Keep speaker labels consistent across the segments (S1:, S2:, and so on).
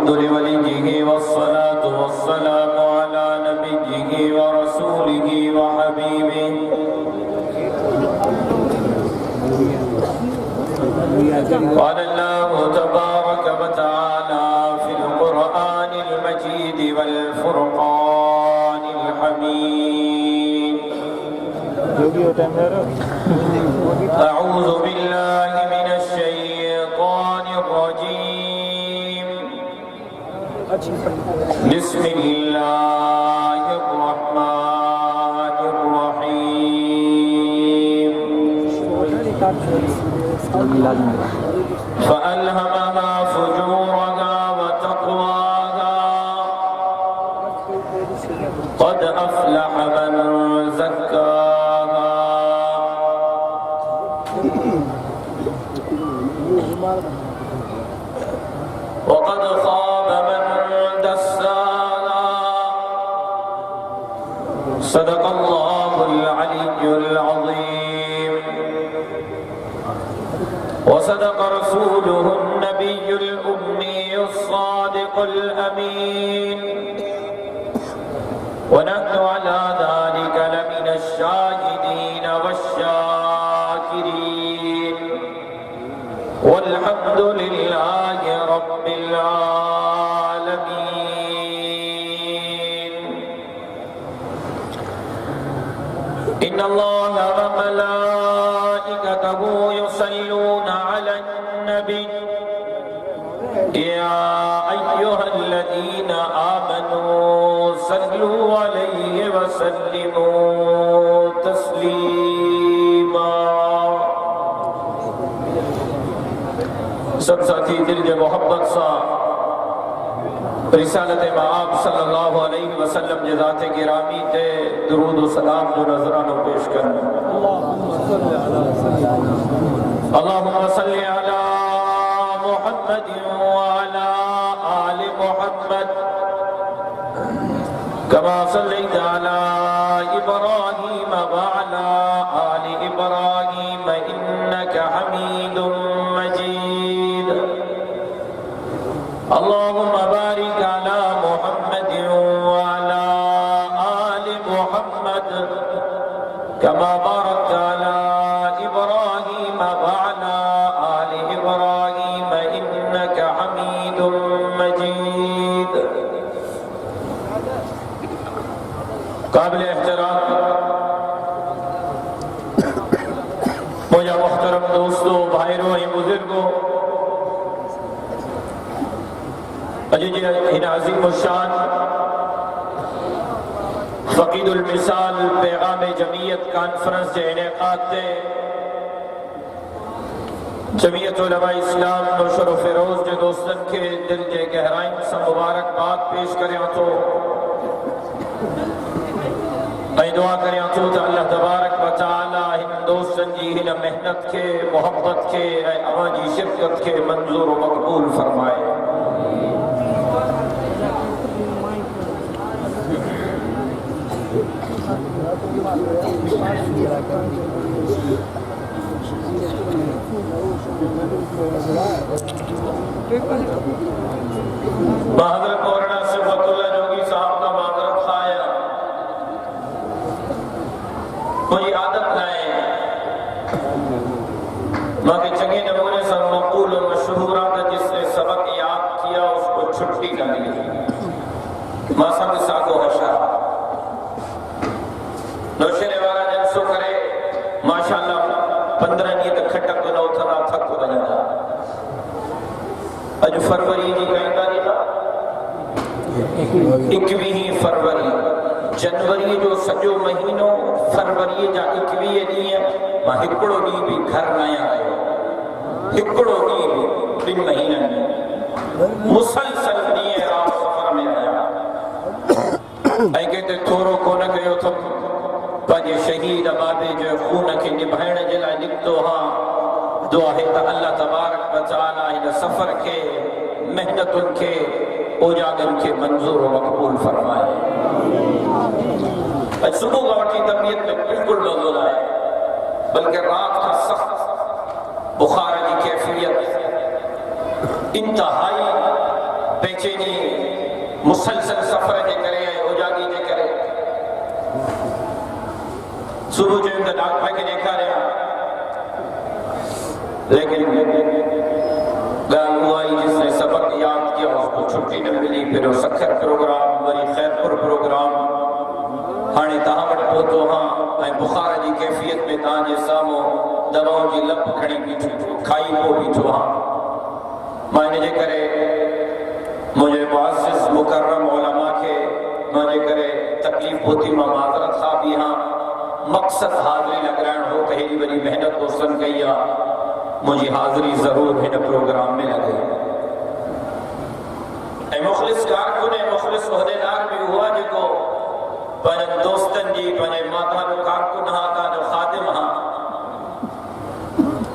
S1: الحمد لوليه والصلاة والسلام على نبيه ورسوله وحبيبه قال الله تبارك وتعالى في القرآن المجيد والفرقان الحميد أعوذ بالله من الشيطان الرجيم بسم الله الرحمن الرحيم فألهمها فجورها وتقواها قد أفلح من زكاها وقد خاب من دساها صدق الله العلي العظيم وصدق رسوله النبي الأمي الصادق الأمين ونحن على ذلك لمن الشاهدين والشاكرين والحمد لله رب العالمين إن الله وملائكته يصلون على النبي يا أيها الذين آمنوا صلوا عليه وسلموا تسليما سب ساتھی دل جو محبت سا رسالت معاب صلی اللہ علیہ وسلم جزات گرامی تے درود و سلام جو نظرانوں پیش کرنا اللہم صلی علی محمد وعلى آل محمد كما صليت على إبراهيم وعلى آل إبراهيم إنك حميد مجيد اللهم بارك على محمد وعلى آل محمد كما باركت على إبراهيم وعلى آل إبراهيم إنك حميد مجيد قابل احترام مجھے محترم دوستوں بھائیروں بزرگوں ان عظیم الشان فقید المثال پیغام جمعیت کانفرنس کے انعقاد دے جمعیت علماء اسلام نشر و فیروز کے دوستن کے دل کے گہرائن سے مبارک بات پیش کریں تو اے دعا کریں تو اللہ تبارک و تعالی ان دوستن جی ہن محنت کے محبت کے اے اواجی شرکت کے منظور و مقبول فرمائے حضرت مولانا صفت اللہ جوگی صاحب کا معذرت خواہاں مجھے عادت نہ ہے ماں کے چنگے نمونے سے مقبول و مشہورہ کا جس نے سبق یاد کیا اس کو چھٹی نہ ملی ماں سب ساکو حشا نوشنے والا جلسو کرے ماشاءاللہ 15 نیت کھٹک بناو تھا تھک بنانا اج فروری جی کہیں گا دیتا 21 فروری جنوری جو سجو مہینوں فروری جا 21 دی ہے ماں ہکڑو دی بھی گھر نیا آئے ہکڑو دی بھی 2 مہینہ میں مسلسل دیئے رات سفر میں آیا اے کہتے تھورو کو نہ گئے تھا پاجے شہید آبادے جو خون کے نبھائن جلا نکتو ہاں دعا ہے تا اللہ تبارک و تعالی ان سفر کے محنت ان کے اجاگر کے منظور و مقبول فرمائے آج صبح کا وقتی طبیعت میں بالکل بدل آئے بلکہ رات کا سخت بخار کی کیفیت انتہائی बेचैनी मुसलसल सफ़र जे करे ऐं उजागी जे करे सुबुह जो त डॉक्टर खे ॾेखारिया लेकिन ॻाल्हि उहा ई जिसने सबक याद किया उसको छुट्टी न मिली फिर वो सखर प्रोग्राम वरी खैरपुर प्रोग्राम हाणे तव्हां वटि पहुतो हाँ ऐं बुखार जी कैफ़ियत में तव्हांजे साम्हूं दवाउनि जी लप खणी बीठो खाई पोइ बीठो हाँ मां इन जे करे मुझे मुअज़्ज़िज़ मुकर्रम उलमा के मुझे करे तकलीफ होती मां माज़रत खा भी हाँ मकसद हाज़िरी लॻाइण हो त हेॾी वॾी मेहनत दोस्तनि कई आहे मुंहिंजी हाज़िरी ज़रूर हिन प्रोग्राम में लॻे ऐं मुख़लिस कारकुन ऐं मुख़लिस उहिदेदार बि हुआ जेको पंहिंजनि दोस्तनि जी पंहिंजे माता जो कारकुन हा तव्हांजो ख़ादिम हा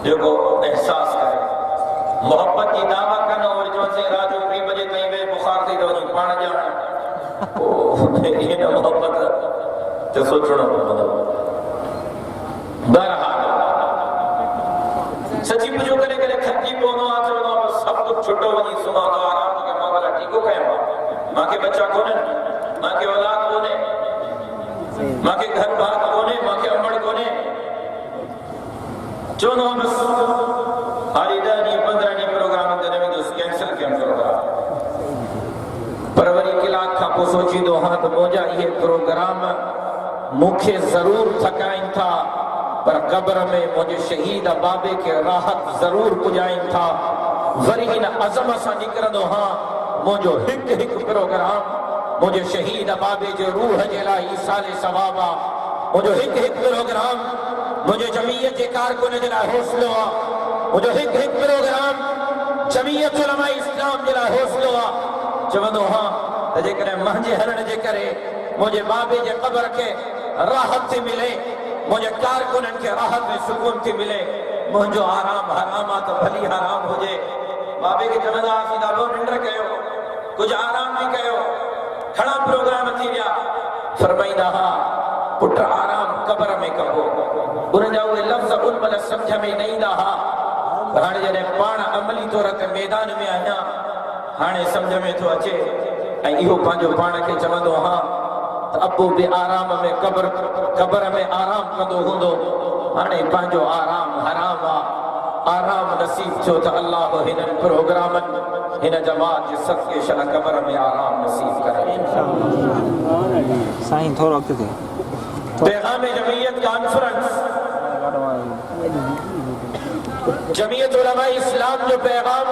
S1: जेको एहसास करे मोहब्बत की दावा कन और जो से रात जो 3 बजे ताईं वे बुखार थी तो पाण ॼाण ओ इन मोहब्बत ते सोचणो पवंदो बहरहाल सची पुछो करे करे खजी पवंदो आहे चवंदो आहे सभु कुझु छुटो वञी सुम्हां थो आराम थो कयां मां भला ठीकु कयां मूंखे बच्चा कोन्हनि मूंखे औलाद कोन्हे मूंखे घर बार कोन्हे मूंखे अमड़ कोन्हे चवंदो आहे बसि हाली 10 ॾींहं 15 ॾींहं प्रोग्राम ते न वेंदुसि कैंसिल कयमि प्रोग्राम पर वरी कलाक खां पोइ सोचींदो हा त मुंहिंजा इहे प्रोग्राम मूंखे ज़रूर थकाइनि था पर क़ब्र में मुंहिंजे शहीद बाबे खे राहत ज़रूर पुॼाइनि था वरी इन अज़म सां निकिरंदो हा मुंहिंजो हिकु हिकु प्रोग्राम मुंहिंजे शहीद बाबे जे रूह जे लाइ ईसाले सवाब आहे मुंहिंजो हिकु हिकु प्रोग्राम मुंहिंजे जमीयत जे कारकुन जे लाइ हौसलो आहे मुझे हिकु हिकु प्रोग्राम जमीयत उलमा इस्लाम जे लाइ हौसलो आहे चवंदो हाँ त जेकॾहिं मुंहिंजे हलण जे करे मुंहिंजे बाबे जे क़ब्र खे राहत थी मिले मुंहिंजे कारकुननि खे राहत में सुकून थी मिले मुंहिंजो आराम हराम आहे त भली हराम हुजे बाबे खे चवंदा हुआसीं ॾाढो निंड कयो कुझु आराम बि कयो घणा प्रोग्राम थी विया फरमाईंदा हा पुट आराम क़ब्र में कबो उन जा उहे लफ़्ज़ उन महिल सम्झ में न ईंदा हा हाणे जॾहिं पाण अमली तौर ते मैदान में आहियां हाणे सम्झ में थो अचे ऐं इहो पंहिंजो पाण खे चवंदो हा त अबू बि आराम में क़ब्र में आराम कंदो हूंदो हाणे पंहिंजो आराम हराम आहे आराम नसीब थियो त अल्लाह हिननि प्रोग्रामनि हिन जमात जे सदके शल क़ब्र में आराम नसीब करे
S2: साईं थोरो अॻिते
S1: पैगाम जमीयत कॉन्फ्रेंस जमीयत उलमा इस्लाम जो पैगाम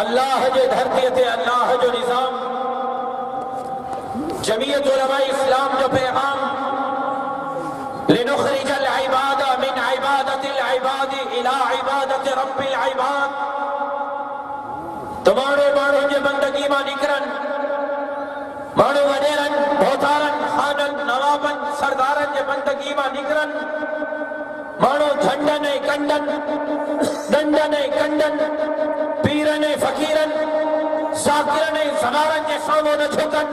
S1: अल्लाह जे धरती ते अल्लाह जो निज़ाम जमीयत उलमा इस्लाम जो पैगाम लिनुखरिज अल इबाद मिन इबादत अल इबाद इला इबादत रब्बिल इबाद तुम्हारे माण्हू जे बंदगी मां निकरन माण्हू वॾेरन भोतारन खानन नवाबन सरदारन जे बंदगी मां निकरन माण्हू झंडन ऐं कंडन डंडन ऐं कंडन पीरन ऐं फ़कीरन ज़ाकिरन ऐं ज़नारन जे साम्हूं न झुकन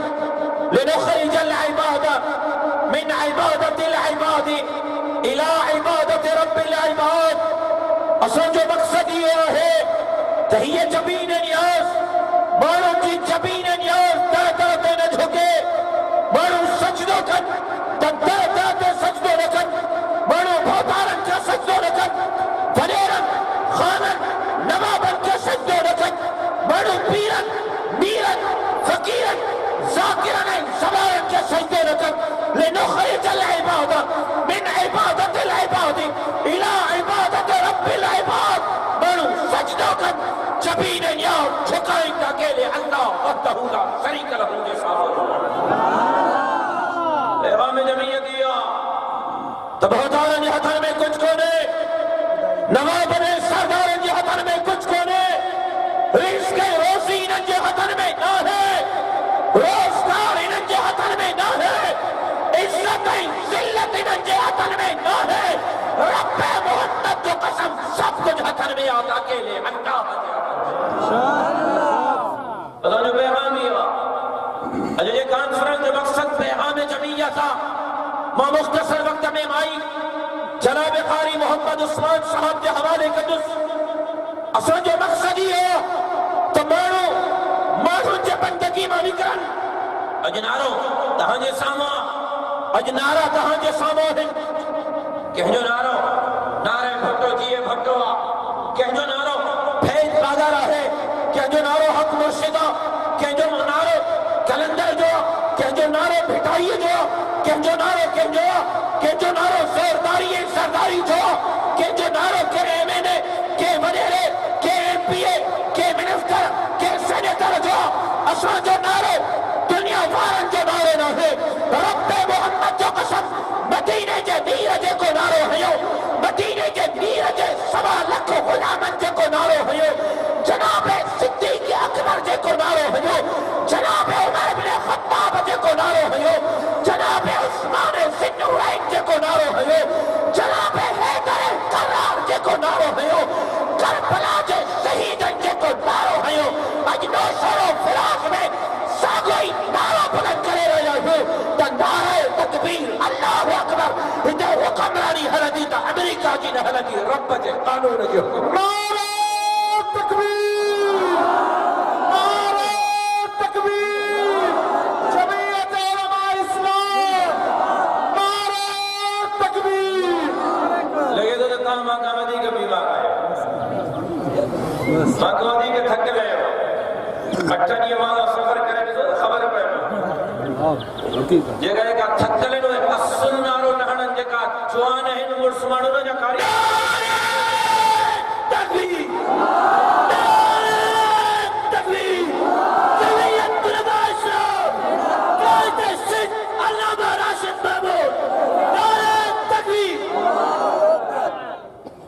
S1: लिनुखरिज अल इबाद मिन इबादत अल इबाद इला इबादत रब्बिल इबाद असांजो मक़सद इहो आहे त हीअ ज़मीन नियाज़ माण्हुनि जी ज़मीन नियाज़ दर दर ते न झुके माण्हू सजदो कनि त दर दर ते सजदो न कनि माण्हू भोतारनि खे सजदो न कनि वॾेरनि ख़ाननि नवाबनि खे सजदो न कनि माण्हू पीरनि मीरनि फ़कीरनि ज़ाकिरनि ऐं ज़नारनि खे सजदो न कनि लिनुखरिज अल इबाद मिन इबादत अल इबाद इला इबादत रब्बिल इबाद माण्हू सजदो कनि ज़मीन नियाज़ झुकाइनि त अकेले अल्लाह वहदहू ला शरीक लहू जे साम्हूं पैगाम जमीयत इहा त भोतारनि जे हथनि में कुझु कोन्हे नवाबनि ऐं सरदारनि जे हथनि में कुझु कोन्हे रिज़्क़ ऐं रोज़ी इन्हनि जे हथनि में न आहे रोज़गार इन्हनि जे हथनि में न आहे इज़्ज़त ऐं ज़िल्लत इन्हनि जे हथनि में न आहे रब मोहम्मद जो कसम सभु कुझु हथनि में आहे अकेले अल्लाह जे असांजो पैगाम इहो आहे अॼु जे कॉन्फ्रेंस जो मक़सद पैगाम जमीयत आहे मां मुख़्तसर वक़्त में माई जनाब क़ारी मोहम्मद उस्मान साहब जे हवाले कंदुसि असांजो मक़सद इहो بندگی مانی کرن اجنارو تہاں جے سامو اجنارا تہاں جے سامو ہیں کہنجو نارو نارے بھٹو جیے بھٹو کہنجو نارو پھیج بازارہ ہے کہنجو نارو حق مرشدہ کہنجو نارو کلندر جو کہنجو نارو بھٹائی جو کہنجو نارو سرداری سرداری جو کہنجو نارو کے ایم این اے کے وڈیرے کے ایم پی اے کے منسٹر کے سینیٹر جو اساں جو نارو دنیا وارن جو نارو نہ ہے رب محمد جو قسم مدینے جے دیر جے کو نارو ہیو مدینے جے دیر جے 1.25 لکھ غلامن جے کو نارو ہیو جناب صدیق اکبر جے کو نارو ہیو جناب عمر بن خطاب جے کو نارو ہیو جناب عثمان ذوالنورین جے کو نارو ہیو جناب حیدر کرار جے کو نارو ہیو کربلا جے شہیدن جے کو نارو ہیو اج نو سرو فراق میں ساگوئی نارو بلند کرے رہا ہو تا نعرہ تکبیر اللہ اکبر ہندے حکمرانی حلدی تا امریکہ جی نے حلدی رب جے قانون جو نعرہ تکبیر نعرہ تکبیر جمعیت علماء اسلام نعرہ تکبیر لگے تو جتا ماں مدی کا بیمار آیا ماں مدی کے تھک گئے اٹھن یہ ماں سفر کرے تو خبر پہ جے گئے کا تھک لے نو اسن نارو نہنن جے کا چوان ہے نو مرس مانو نہ جا کاری تکبیر تکبیر جمعیت علماء اسلام قائد السند علامہ راشد محمود نعرہ تکبیر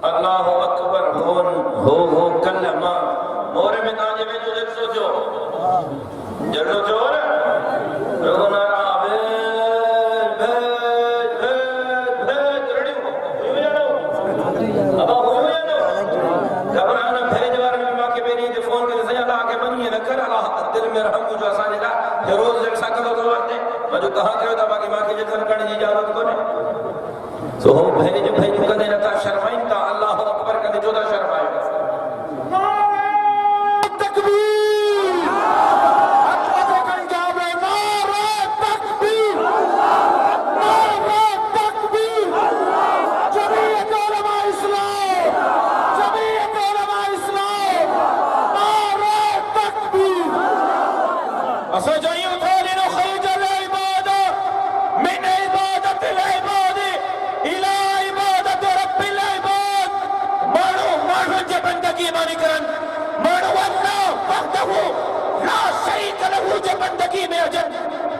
S1: اللہ اکبر ہو کلمہ مورے میں تاجے میں جو دیکھ سوچو جڑو چور رگو نارا رڑی ہوئی جانو ابا ہوئی جانو گھبرانا بھیج وار میں ماں کے بیری جو فون کے سیا اللہ آکے بنی ہے نکر اللہ دل میں رحم جو آسانی دا یہ روز جب ساکلو تو آتے میں جو کہاں کرو دا باقی ماں کی جتن کرنے جی جارت کو نے تو ہو بھیج کدے نتا شرمائن تا اللہ اکبر کدے جو دا شرمائن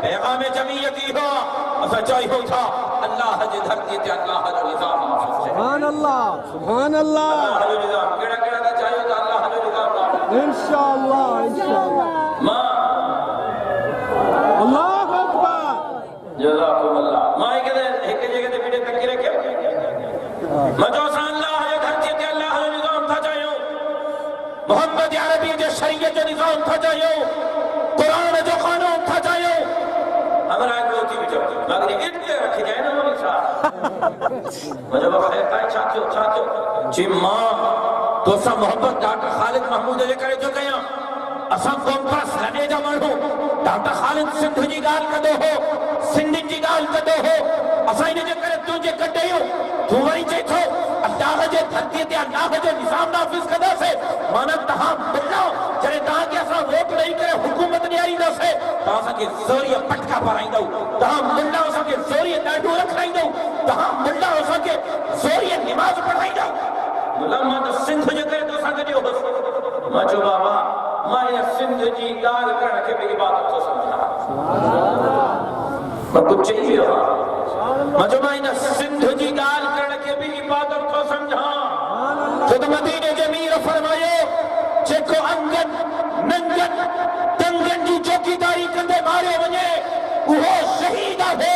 S1: پیغام جمعیتی ہو اسا چاہی ہو تھا اللہ جی دھرتی تے اللہ جو نظام حافظ سبحان اللہ سبحان اللہ اللہ جو نظام کیڑا کیڑا دا چاہی ہو تھا اللہ جو نظام انشاءاللہ انشاءاللہ ماں اللہ اکبر جزاکم اللہ ماں ایک جگہ تے بیٹے تک رکھے مجھو سا اللہ جو دھرتی تے اللہ جو نظام تھا چاہی ہو محمد عربی جو شریعت جو نظام تھا چاہی ہو قرآن جو قانون تھا چاہیے ہمارا ایک روٹی بھی چاہتی مگر یہ اتنے رکھی جائے نا مولی صاحب مجھے وہ خیر کہا چاہتے ہو جی ماں تو سا محبت ڈاکٹر خالد محمود لے کرے جو گیا اساں قوم پرس لنے جا مانو ڈاکٹر خالد سندھ جی گال کدو ہو سندھ جی گال کدو ہو اساں انہیں جو کرے تجھے کٹے ہو تو وہی چیتھو اللہ جے دھرتی تے اللہ جو نظام نافذ کدا سے مانا تہاں ملو جڑے تہاں کے اساں ووٹ نہیں کرے حکومت نہیں آئی نہ سے تہاں کے زوریہ پٹکا پرائیں دو تہاں ملو اساں کے زوریہ ڈاڈو رکھائیں دو تہاں ملو اساں کے زوریہ نماز پڑھائیں دو ملا ماں تو سندھ جو کرے تو اساں کے جو ہو ماں جو بابا ماں یہ سندھ جی گال کرنے کے بھی عبادت تو سمجھا ماں کچھ چاہیے ہوا ماں جو ماں یہ سندھ جی گال کرنے کے بھی عبادت تو سمجھا خود مدینہ جمیر فرمائے چکو انگن ننگن تنگن جی چوکی داری کندے مارے وجے وہ شہیدہ ہے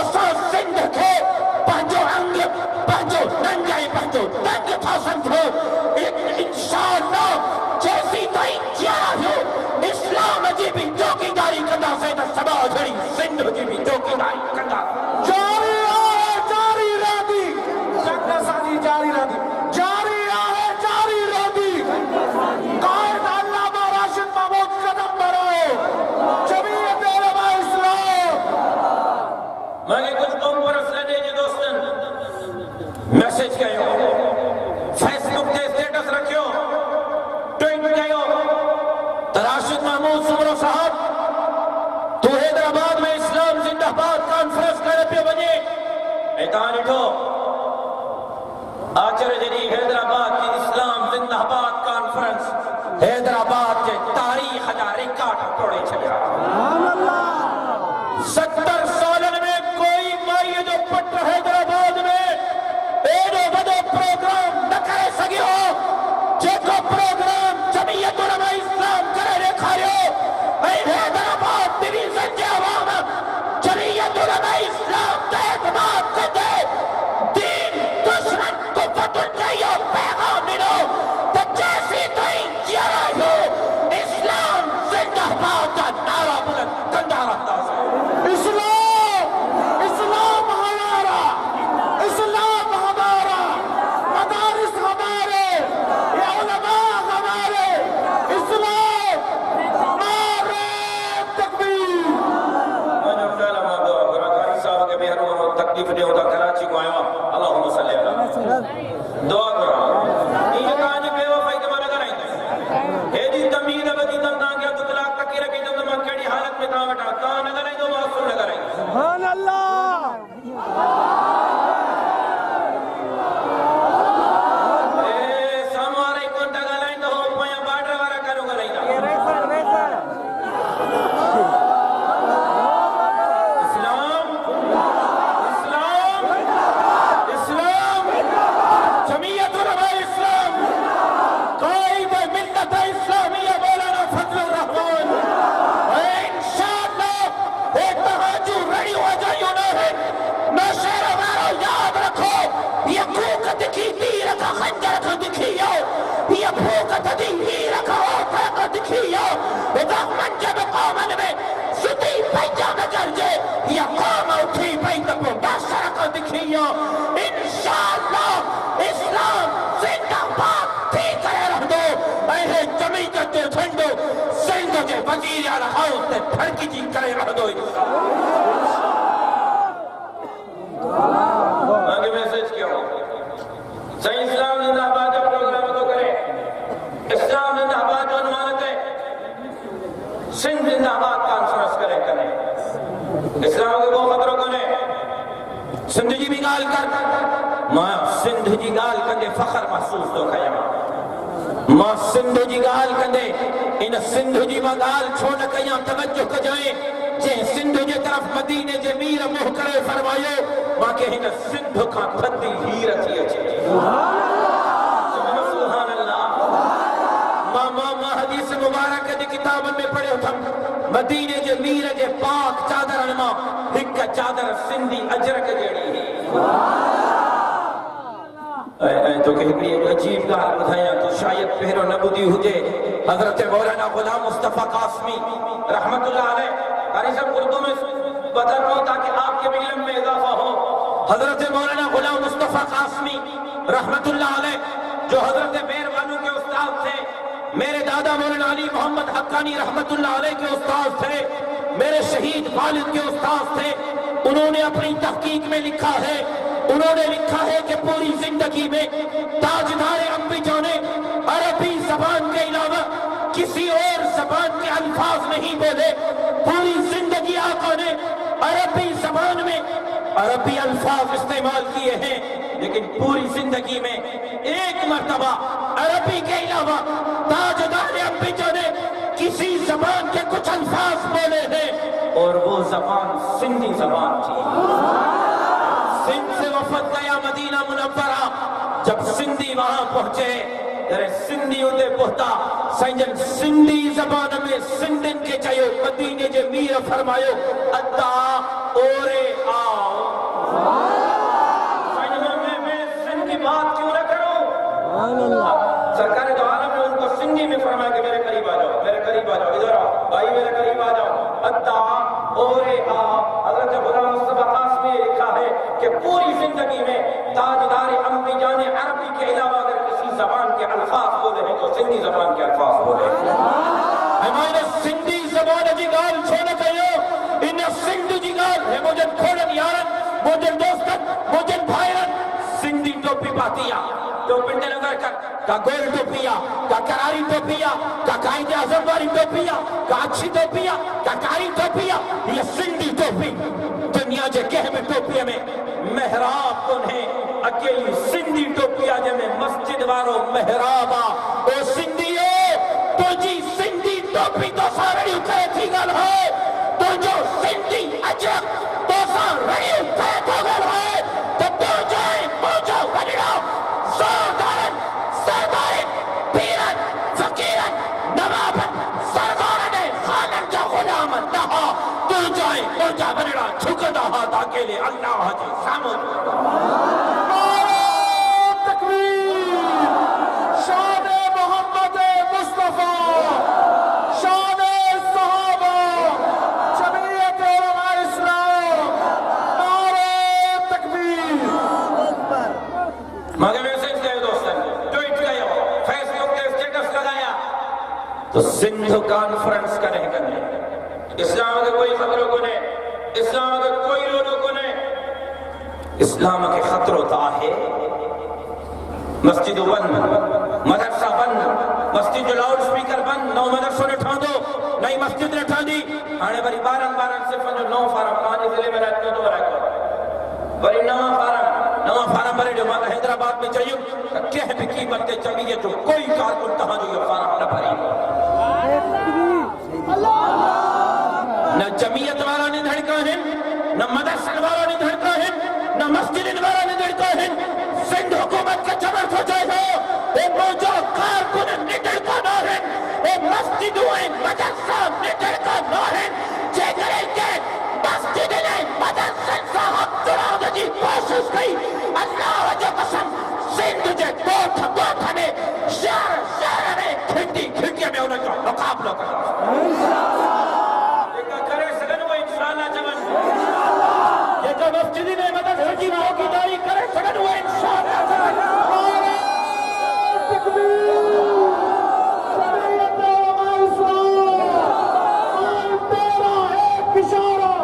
S1: اسا سندھ کے پانچو انگ پانچو ننگائی پانچو تنگ تھا سمجھو انشاءاللہ جیسی تائی کیا ہو اسلام جی بھی چوکی داری کندہ سے تا سبا جھڑی سندھ جی بھی چوکی داری کندہ جاری آئے جاری رہی جگہ ساتھی جاری رہی جاری آئے جاری رہی قائد علامہ راشد محمود قدم برو मैसेज कयो, फेसबुक ते स्टेटस रखियो, ट्वीट कयो त राशिद महमूद सुमरो साहब तू हैदराबाद में इस्लाम जिंदाबाद कॉन्फ्रेंस करे पे वञे ऐं तव्हां ॾिठो आचर जॾहिं हैदराबाद जी इस्लाम जिंदाबाद कॉन्फ्रेंस हैदराबाद जे तारीख़ जा रिकॉर्ड तोड़े छॾिया। 70 सालनि में कोई माईअ जो पुट हैदराबाद में एॾो वॾो प्रोग्राम न करे सघियो जेको प्रोग्राम जमीयत उलमा इस्लाम करे ॾेखारियो ऐं हैदराबाद डिवीज़न जे अवाम जमीयत उलमा इस्लाम ते एतमाद कंदे दीन दुश्मन कुफ़तुन खे इहो पैगाम ॾिनो त जेसीं ताईं जियारो इस्लाम जिंदाबाद जा नारा बुलंद कंदा रहंदासीं। तकलीफ ॾियो त कराची को आयो अल्लाहुम्मा सल्ली अला दुआ करो इहे तव्हांजी बेवफ़ाई ते मां न ॻाल्हाईंदुसि हेॾी तमीज़ वधी तम तव्हांखे अधु कलाक तक रखींदुमि त मां कहिड़ी हालत में तव्हां वटां तव्हां न ॻाल्हाईंदो मां असुल न ॻाल्हाईंदुसि। सुभान अल्लाह। साम्हूं वारा ई कोन था ॻाल्हाईंदा हो पोयां बार्डर वारा कान ॻाल्हाईंदा। वज़ीर आला हाउस ते फड़की जी करे रहंदो आगे मैसेज कयो सही इस्लाम जिंदाबाद जो प्रोग्राम तो करे इस्लाम जिंदाबाद जो अनुमान ते सिंध जिंदाबाद कॉन्फ्रेंस करे इस्लाम के को खतरो कोने सिंध जी भी गाल कर मां सिंध जी गाल कंदे फख्र महसूस तो कया मां सिंध जी गाल कंदे इन सिंध जी मां गाल छो न कया तवज्जो कजाए जे सिंध जे तरफ मदीने जे मीर मुंह करे फरमायो मां के हिन सिंध का थदी हीर थी अचे। सुभान अल्लाह। मां हदीस मुबारक जी किताबन में पढ़ियो थम मदीने जे मीर जे पाक चादरन मां हिक चादर सिंधी अजरक जड़ी तो के हिकड़ी अजीब गाल बुधाया तो शायद पहिरो न बुधी हुजे हजरत मौलाना गुलाम मुस्तफा कासमी रहमतुल्लाह अलैह कारी सब उर्दू में बता रहा हूं ताकि आपके भी इल्म में इजाफा हो। हजरत मौलाना गुलाम मुस्तफा कासमी रहमतुल्लाह अलैह जो हजरत मेहरबानू के उस्ताद थे मेरे दादा मौलाना अली मोहम्मद हक्कानी रहमतुल्लाह अलैह के उस्ताद थे मेरे शहीद वालिद के उस्ताद थे उन्होंने अपनी तहकीक में लिखा है उन्होंने लिखा है कि पूरी जिंदगी में ताजदार अंबिया ने अरबी जबान के अलावा किसी और जबान के अल्फाज नहीं बोले पूरी जिंदगी आका ने अरबी जबान में अरबी अल्फाज इस्तेमाल किए हैं लेकिन पूरी जिंदगी में एक मर्तबा अरबी के अलावा ताजदार अंबिया ने किसी जबान के कुछ अल्फाज बोले हैं और वो जबान सिंधी जबान थी। सिंध से वफद गया मदीना मुनव्वरा जब सिंधी वहां पहुंचे सिंधी उते पहुता संजन सिंधी जबान में सिंधिन के चयो मदीने जे मीर फरमायो अता ओरे आओ मैं सिंध की बात क्यों न करूं सरकार दो आलम ने उनको सिंधी में फरमाया कि मेरे करीब आ जाओ इधर आओ भाई मेरे करीब आ जाओ अता ओरे आओ। हजरत गुलाम मुस्तफा कासमी ने लिखा है कि पूरी जिंदगी में ताजदार अंबिया ने अरबी के अलावा अगर किसी जबान के अल्फाज बोले हैं तो सिंधी जबान के अल्फाज बोले हमारे सिंधी जबान जी गाल छोड़ कयो इन सिंध जी गाल है मुझे खोड़न यारन मुझे दोस्तन मुझे भाईरन सिंधी ٹوپی پاتیا تو پنڈے نظر کر کا گول ٹوپیا کا کراری ٹوپیا کا قائد اعظم والی ٹوپیا کا اچھی ٹوپیا کا کاری ٹوپیا یہ سندھی ٹوپی دنیا جے کہہ میں ٹوپیا میں محراب کنہیں اکیلی سندھی ٹوپیا جے میں مسجد وارو محرابا او سندھیو تو جی سندھی ٹوپی تو سارے اٹھے تھی گل ہے تو جو سندھی اجرک تو سارے اٹھے تو گل ہے تو تو جائیں پوچھو گلڑا سردارن سردارن پیرن فقیرن نوابن سردارن خانن جا غلامن نہا تو جائیں پوچھا گلڑا چھکتا ہاتھ اکیلے اللہ جی سامن تو سندھ کانفرنس کا رہ کرنے اسلام کے کوئی خطروں کو نہیں اسلام کے کوئی لوگوں کو نہیں اسلام کے خطروں تا ہے مسجد بند مدرسہ بند مسجد جو لاؤڈ سپیکر بند نو مدرسوں نے ٹھان دو نئی مسجد نے ٹھان دی آنے بری 12 صرف جو 9 فارم کہاں ضلع میں رہتے تو رہے کو بری 9 فارم بری جو مانا حیدرآباد میں چاہیے کہہ بھی کی بنتے چلیے جو کوئی کارکن تہاں جو یہ فارم نہ بھری نہ جمعیت والا نے دھڑکا ہے نہ مدرسہ والا نے دھڑکا ہے نہ مسجد والا نے دھڑکا ہے سندھ حکومت کا جبر ہو جائے گا اے موجو کارکن نے دھڑکا نہ ہے اے مسجد ہوئے مدرسہ نے دھڑکا نہ ہے جے کرے کہ مسجد نے مدرسہ صاحب چراغ جی کوشش کی اللہ جو قسم سندھ جے کوٹھ میں شہر میں کھڑکی میں انہیں جو مقابلہ کرنا مسجدی نے مدد حجی ماں کی داری کرے سکن ہوئے انشاءاللہ تکبیر شریعت علماء اسلام قائم تیرا ایک اشارہ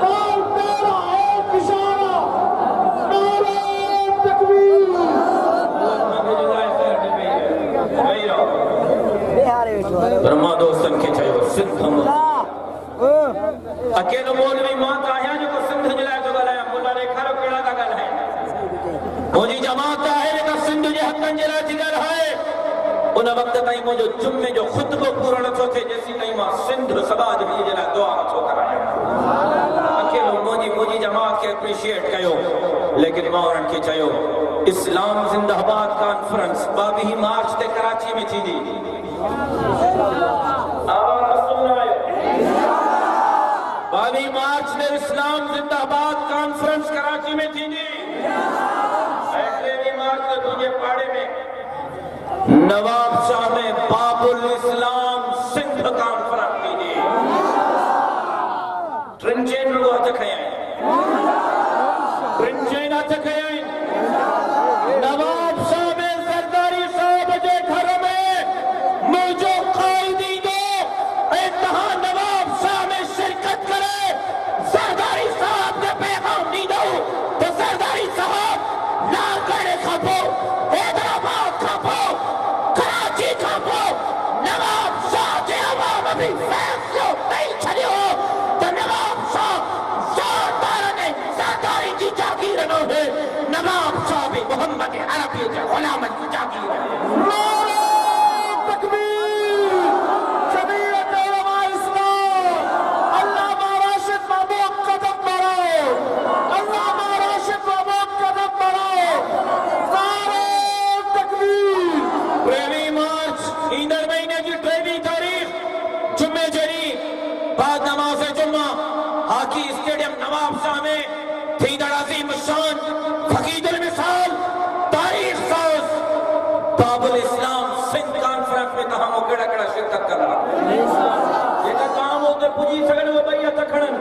S1: قائم تیرا ایک اشارہ نعرہ تکبیر برما دوستن کے چاہیے سندھ ہم اکیلو مولوی مات آیا جو کو سندھ جلائے تو گلایا ملا نے کھارو کیڑا دا گل ہے مجھے جماعت آئے لکا سندھ جے حقن جلائے تھی گل ہے انہا وقت تائیں مجھے جمعے جو خطبہ پورا نہ تھے جیسی تائیں ماں سندھ سبا جب یہ جلائے دعا چھو کرایا اکیلو مجھے جماعت کے اپریشیٹ کہو لیکن ماں انہوں کے چاہیو اسلام زندہ آباد کانفرنس بابی ہی مارچ تے کراچی میں تھی دی آواز سننا ہے بابی مارچ نے اسلام زندہ آباد کانفرنس کراچی میں تھی دی اگلے مارچ نے تجھے پاڑے میں نواب شاہ میں باب الاسلام سندھ کانفرنس تھی دی ٹرنچین لوگ آتے کھائے ہیں ٹرنچین آتے کھائے ہیں نواب شاہ میں زرداری صاحب جے گھر میں موجو قائدی دو انتہا نواب شاہ میں شرکت کرے زرداری صاحب نے پیغام نہیں دو تو زرداری صاحب لا کرے کھپو حیدرآباد کھپو کراچی کھپو نواب شاہ کے عوام ابھی فیصلو نہیں چھڑی ہو تو نواب شاہ زردار نے زرداری کی جاگیر نو ہے نواب شاہ بھی محمد عربی کے غلامت کی جاگیر ہے ہاکی اسٹیڈیم نواب شاہ میں تھی در عظیم شان فقید المثال تاریخ ساز باب الاسلام سندھ کانفرنس میں کہاں وہ کڑا کڑا شرکت کر رہا یہ کا کام ہوتے پوجی سگن وہ بھئیہ تکھڑن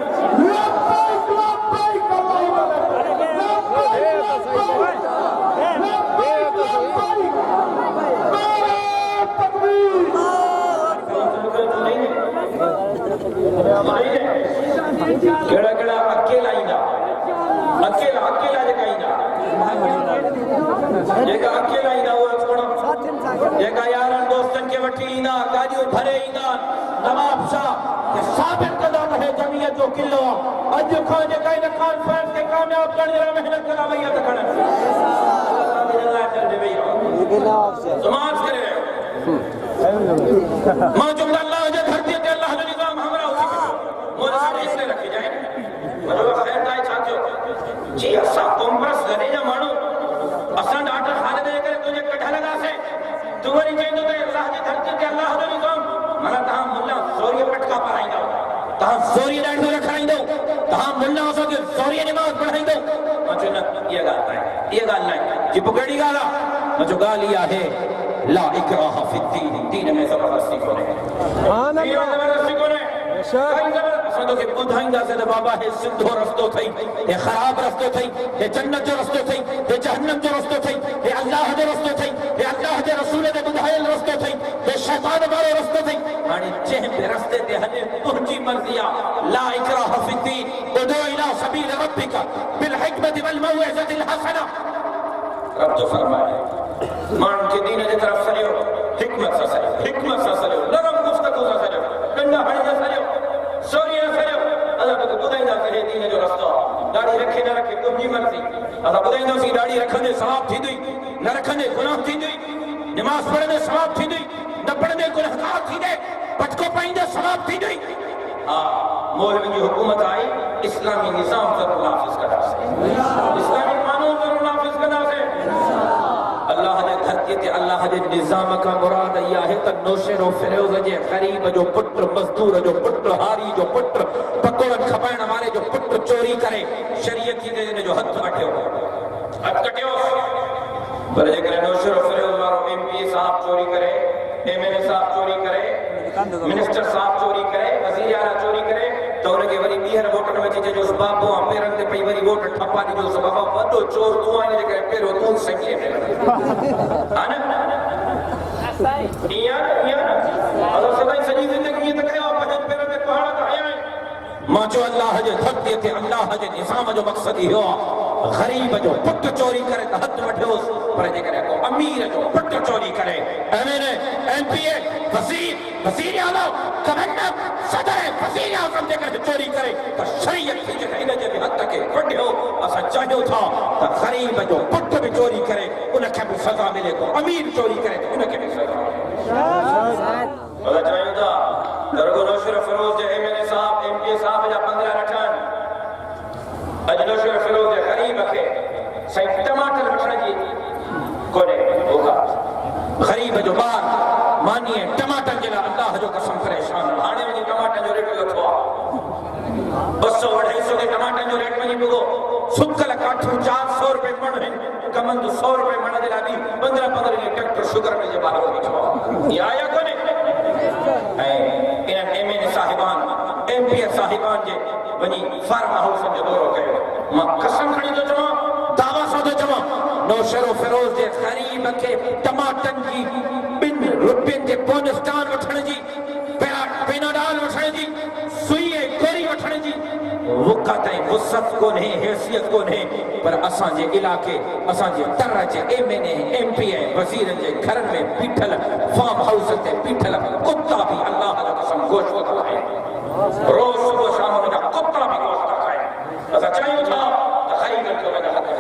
S1: کیڑا کیڑا اکیلا ہی نا اکیلا جے کہیں نا जेका अकेला ईंदा उहे छोड़ो, जेका यारनि दोस्तनि खे वठी ईंदा, गाॾियूं भरे ईंदा, नवाब शाह के साबित कंदा त हे जमीयत जो किलो आहे। अॼु खां जेका इन कॉन्फ्रेंस खे कामयाब करण जे लाइ महिनत कंदा वई आहे त खणनि समाज करे मां चवंदा अल्लाह जे धरती ते अल्लाह जो निज़ाम हमरा उथी पियो मोर सां इसने रखी जाए मतलब ख़ैर ताई छा थियो जी असां कांग्रेस घणे जा माण्हू असां ॾाढा हाल दे करे तुंहिंजे कढ लॻासीं तूं वरी चईंदो त अल्लाह जी धरती ते अल्लाह जो निज़ाम माना तव्हां मुल्ला ज़ोरीअ पटका पाराईंदव तव्हां ज़ोरीअ ॾाढो रखाईंदव तव्हां मुल्ला असांखे ज़ोरीअ निमाज़ पढ़ाईंदव मां चयो न इहा ॻाल्हि नाहे जी पोइ कहिड़ी ॻाल्हि आहे मां चयो ॻाल्हि इहा आहे ला इकराह फी दीन दीन में ज़बरदस्ती कोन्हे ज़बरदस्ती कोन्हे असां तोखे ॿुधाईंदासीं त बाबा हे सिधो रस्तो अथई हे ख़राब रस्तो अथई हे जन्नत जो रस्तो अथई हे जहन्नम जो रस्तो अथई हे अल्लाह जो रस्तो अथई हे अल्लाह जे रसूल जे ॿुधायल रस्तो अथई हे शैतान वारो रस्तो अथई हाणे जंहिं बि रस्ते ते हले तुंहिंजी मर्ज़ी आहे ला इकराह फी दीन उदउ इला सबील रब्बिका बिल हिकमति वल मौइज़तिल हसना रब जो फरमाए माण्हुनि खे दीन जे तरफ़ सरियो हिकमत सां सरियो नरम गुफ़्तगू सां सरियो कंडा हणी सां सरियो सोरीअ सां सरियो असां तोखे ॿुधाईंदासीं हे दीन जो रस्तो दाढ़ी रखे न रखे तुंहिंजी मर्ज़ी असां ॿुधाईंदासीं दाढ़ी रखंदे सवाब थींदी न रखंदे गुनाह थींदी नमाज़ पढ़ंदे सवाब थींदी न पढ़ंदे गुनहगार थींदे पटको पाईंदे सवाब थींदी हा मौलवी जी हुकूमत आई इस्लामी निज़ाम ज़रूर नाफ़िज़ कंदासीं इस्लामी कानून ज़रूर नाफ़िज़ कंदासीं अल्लाह ने धरती ते अल्लाह जे निज़ाम का मुराद इहा आहे त नौशेर और फिरोज़ जे ग़रीब जो पुट मज़दूर जो पुट हारी जो पुट पकोड़न खपाइण वारे जो पुट चोरी करे शरीयत जी ने जो हथ अटियो हथ कटियो पर जेकर नौशेर और फिरोज़ वारो एमपी साहब चोरी करे एमएलए साहब चोरी करे मिनिस्टर साहब चोरी करे वज़ीर आला चोरी करे तो उनके वरी ॿीहर वोटन में अची जो बाबू पेरनि ते पई वरी वोट ठपा ॾिजो बाबा वॾो चोर तूं आहे हिन जे करे पहिरियों तूं सही हा न ईअं असां सदाईं सॼी ज़िंदगी ईअं त कयो आहे पंहिंजे पेरनि ते पहाड़ त हया आहिनि मां चयो अल्लाह जे धरतीअ ते अल्लाह जे निज़ाम जो मक़सदु इहो आहे ग़रीब जो पुट चोरी करे त हथ वठियोसि पर जेकॾहिं को अमीर जो पुट चोरी करे एमएलए एमपीए वज़ीर आला गवर्नर सदर वज़ीर आज़म जेकर चोरी करे त शरीयत खे जेका इन जे हथ खे वढियो असां चाहियूं था त ग़रीब जो पुट बि चोरी करे उनखे बि सज़ा मिले को अमीर चोरी करे त उनखे बि सज़ा मिले असां चाहियूं था त रुॻो नौशेर फिरोज़ जे एमएलए साहब एमपीए साहब जा 15 न ठहनि अॼु नौशेर फिरोज़ जे ग़रीब खे साईं टमाटर वठण जी कोन्हे ग़रीब जो ॿार मानीअ टमाटर जे लाइ अल्लाह जो कसम परेशान हाणे वञी टमाटर जो रेट लथो आहे 200 250 के टमाटर जो रेट वञी पियो सुकल काठियूं 400 रुपए मण आहिनि कमंद 100 रुपए मण जे लाइ 15 ॾींहं ट्रैक्टर शुगर में जे ॿाहिरि बीठो आहे इहा आया कोन्हे ऐं इन्हनि एमएलए साहिबान एमपीए साहिबान जे वञी फार्म हाउस जो दौरो कयो मां कसम खणी थो चवां दावा सां थो चवां नौशेर फिरोज़ जे ग़रीब खे टमाटनि जी 2 रुपयनि जे बोनस्टान वठण जी पेनाडाल वठण जी सुई ऐं गोरी वठण जी वक़्त ऐं वुसअत कोन्हे हैसियत कोन्हे पर असांजे इलाइक़े असांजे तर जे एमएलए एमपी ऐं वज़ीरनि जे घरनि में बीठल फार्म हाउस ते बीठल कुत्ता बि अल्लाह जो कसम गोश्त था खाइनि रोज़ सुबुह शाम उनजा कुत्ता बि गोश्त था खाइनि असां चाहियूं था त ग़रीबनि खे उनजा हक़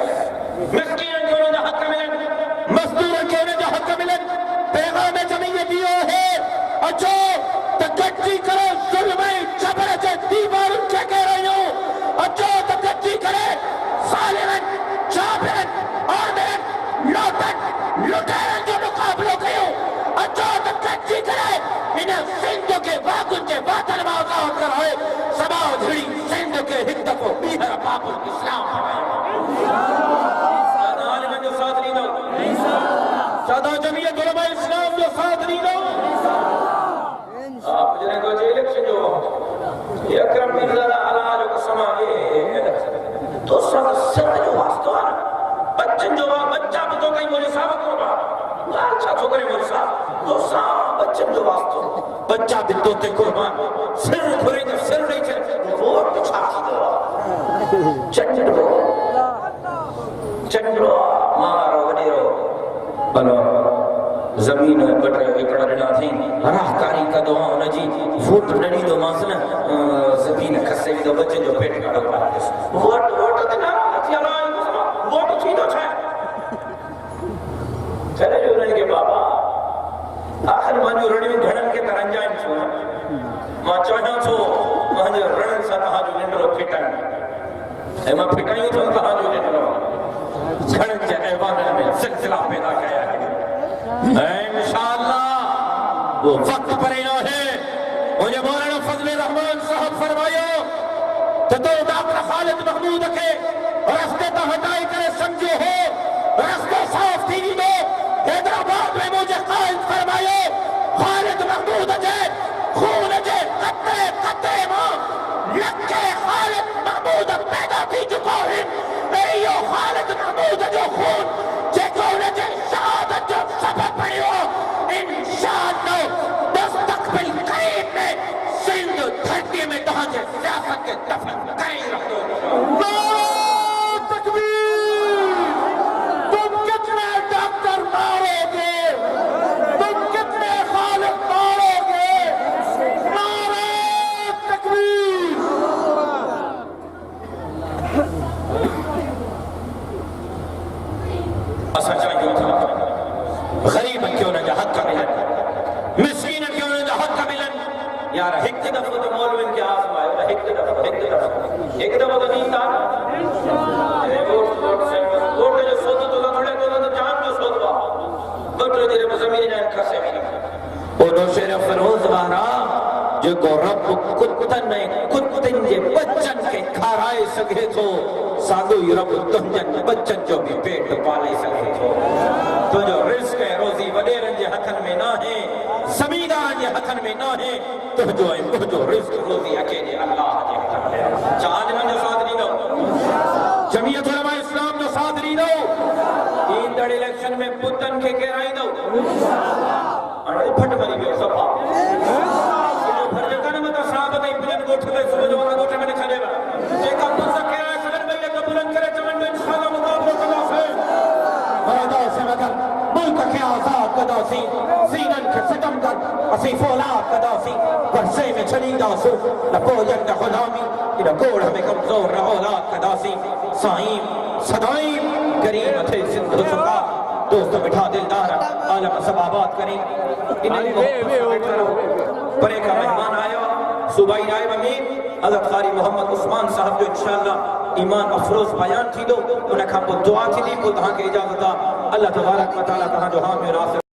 S1: मिलनि मिस्कीननि खे उनजा हक़ मिलनि मज़दूरनि खे उनजा हक़ मिलनि पैगाम जमीयत इहो है अचो त गॾिजी करे ज़ुल्म ऐं जबर जे दीवारुनि खे घेरायूं अचो त गॾिजी करे ज़ालिमनि जाबिरनि आमिरनि लौटनि लुटेरनि जो मुक़ाबिलो कयूं अचो त गॾिजी करे इन सिंध खे वागुनि जे बादल मां आज़ाद कराए समाओ झिड़ी सिंध खे हिकु दफ़ो ॿीहर बाबुल इस्लाम आलिमनि जो साथ ॾींदो सादा जमीयत उलमा इस्लाम जो साथ ॾींदो आप जॾहिं को इलेक्शन जो ये अकरम मिर्ज़ा आला जो कसम आहे तो सब सिर जो वास्तो आहे बच्चन जो बच्चा भी तो कहीं मोली साहब को लाल छा तो करे मोली साहब तो सा बच्चन जो वास्तो बच्चा भी तो ते कुर्बान सिर घुरे तो सिर नहीं चले वोट छा थी चंडो मारो वडेरो ज़मीन बटरे एकड़ ॾिना थी राहकारी कदो उन जी वोट ॾिनी तो मांसि न ज़मीन खसे तो बच्चे जो पेट काढो पास वोट त न अची हलाए वोट थी तो छा चले जो उन्हनि खे बाबा आख़िर मुंहिंजो रड़ियूं घणनि खे त रंजाइनि छो मां चाहियां थो मुंहिंजे रणनि सां तव्हांजो निंडो फिटाइण ऐं मां फिटायूं थो तव्हांजो निंडो घणनि जे ऐवाननि में सिलसिला पैदा कया ऐं इंशाअल्लाह वो वक्त परे न है मुझे मौलाना फजल रहमान साहब फरमायो तो डॉक्टर खालिद महमूद के रास्ते तो हटाई करे समझो हो रास्ते साफ थी दो हैदराबाद में मुझे कायद फरमायो खालिद महमूद जे खून जे कतरे कतरे मां लखे खालिद महमूद पैदा थी चुको है यो खालिद महमूद जो खून जेको उन जे शहादत जो सबब बणियो इंशाअल्लाह मुस्तक़बिल करीब में सिंध धरती में तव्हांजे सियासत के दफन करे रखो तुम कितने डॉक्टर मारोगे तुम कितने खालिद मारोगे नारे तकबीर असां चाहियूं था गरीब क्यों न हक़ मिलन मिस्कीन क्यों न हक़ मिलन यार हिकु दफ़ो तो मौलविन खे आज़मायो न हिकु दफ़ो तो ॾींदा वोट जो सौदो तो थोड़े तो जान जो सौदो आहे बटरे तेरे ज़मीन जान खसे में ओ नौशेर फरोज़ वारा जेको रब कुतनि जे बच्चनि खे खाराए सघे थो साॻियो ई रब तुंहिंजनि बच्चनि जो बि पेट पाले सघे थो तुंहिंजो रिस्क ऐं रोज़ी वॾेरनि जे हथनि में न आहे ज़मींदारनि जे हथनि में न आहे तुंहिंजो ऐं मुंहिंजो रिस्क रोज़ी अकेले अल्लाह जे हथनि में छा आलिमनि जो साथ ॾींदो जमीयत उलमा इस्लाम जो साथ ॾींदो ईंदड़ इलेक्शन में पुतनि खे केराईंदो हाणे उफट मरी वियो सफ़ा असीं फौलाद कदासी वर्षे में छॾींदासूं न पोयनि न ग़ुलामी इन गोड़ में कमज़ोर न औलाद कदासी साईं सदाईं गरीब थे सिंध सुखा दोस्त मिठा दिलदार आलम सब आबाद करें परे का मेहमान आया सूबाई नायब अमीर हज़रत क़ारी मोहम्मद उस्मान साहब जो इंशाअल्लाह ईमान अफरोज़ बयान थी दो उन खां पोइ दुआ थी पोइ तव्हांखे इजाज़त आहे अल्लाह तबारक व तआला तव्हांजो हामी रास